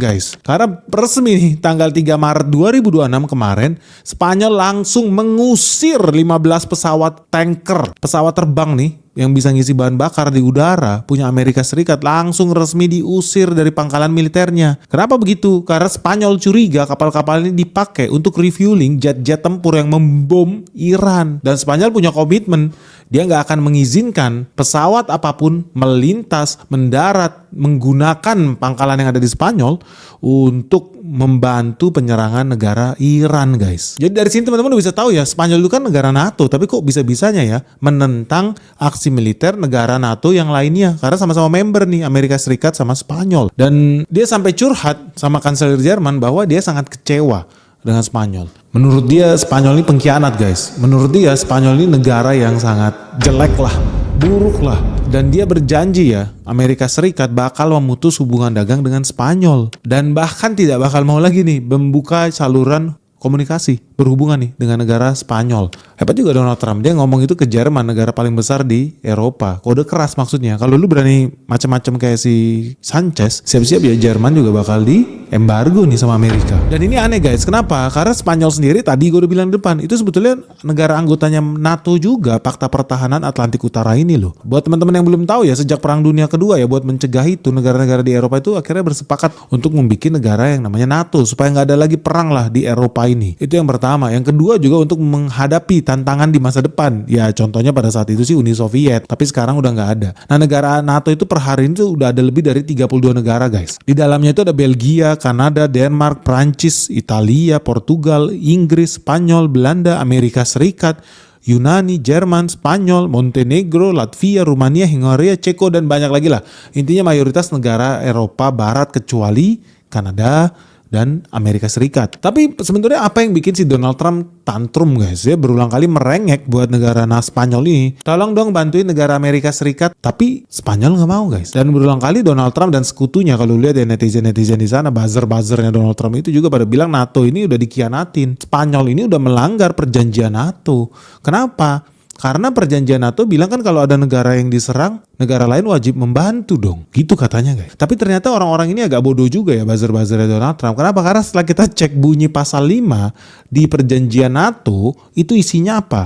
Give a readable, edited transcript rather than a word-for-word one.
guys. Karena resmi nih tanggal 3 Maret 2026 kemarin, Spanyol langsung mengusir 15 pesawat tanker, pesawat terbang nih yang bisa ngisi bahan bakar di udara punya Amerika Serikat langsung resmi diusir dari pangkalan militernya. Kenapa begitu? Karena Spanyol curiga kapal-kapal ini dipakai untuk refueling jet-jet tempur yang membom Iran. Dan Spanyol punya komitmen, dia nggak akan mengizinkan pesawat apapun melintas, mendarat, menggunakan pangkalan yang ada di Spanyol untuk membantu penyerangan negara Iran, guys. Jadi dari sini teman-teman bisa tahu ya, Spanyol itu kan negara NATO, tapi kok bisa-bisanya ya menentang aksi militer negara NATO yang lainnya, karena sama-sama member nih, Amerika Serikat sama Spanyol. Dan dia sampai curhat sama kanselir Jerman bahwa dia sangat kecewa dengan Spanyol. Menurut dia Spanyol ini pengkhianat, guys. Menurut dia Spanyol ini negara yang sangat jelek lah, buruk lah. Dan dia berjanji ya, Amerika Serikat bakal memutus hubungan dagang dengan Spanyol. Dan bahkan tidak bakal mau lagi nih membuka saluran komunikasi berhubungan nih dengan negara Spanyol. Hebat juga Donald Trump, dia ngomong itu ke Jerman, negara paling besar di Eropa. Kode keras maksudnya, kalau lu berani macam-macam kayak si Sanchez, siap-siap ya Jerman juga bakal di embargo nih sama Amerika. Dan ini aneh guys, kenapa? Karena Spanyol sendiri tadi gue udah bilang di depan, itu sebetulnya negara anggotanya NATO juga, Pakta Pertahanan Atlantik Utara ini loh. Buat teman-teman yang belum tahu ya, sejak Perang Dunia Kedua ya, buat mencegah itu, negara-negara di Eropa itu akhirnya bersepakat untuk membuat negara yang namanya NATO, supaya nggak ada lagi perang lah di Eropa ini. Itu yang pertama. Yang kedua juga untuk menghadapi tantangan di masa depan. Ya contohnya pada saat itu sih Uni Soviet, tapi sekarang udah nggak ada. Nah negara NATO itu per hari ini tuh udah ada lebih dari 32 negara guys. Di dalamnya itu ada Belgia, Kanada, Denmark, Prancis, Italia, Portugal, Inggris, Spanyol, Belanda, Amerika Serikat, Yunani, Jerman, Spanyol, Montenegro, Latvia, Rumania, Hungaria, Ceko, dan banyak lagi lah. Intinya mayoritas negara Eropa Barat kecuali Kanada dan Amerika Serikat. Tapi sebenarnya apa yang bikin si Donald Trump tantrum guys? Dia berulang kali merengek buat negara Spanyol ini, tolong dong bantuin negara Amerika Serikat. Tapi Spanyol nggak mau guys. Dan berulang kali Donald Trump dan sekutunya, kalau lihat ya netizen-netizen di sana, buzzer-buzzernya Donald Trump itu juga pada bilang NATO ini udah dikhianatin. Spanyol ini udah melanggar perjanjian NATO. Kenapa? Karena perjanjian NATO bilang kan kalau ada negara yang diserang, negara lain wajib membantu dong. Gitu katanya guys. Tapi ternyata orang-orang ini agak bodoh juga ya buzzer-buzzernya Donald Trump. Kenapa? Karena setelah kita cek bunyi pasal 5 di perjanjian NATO, itu isinya apa?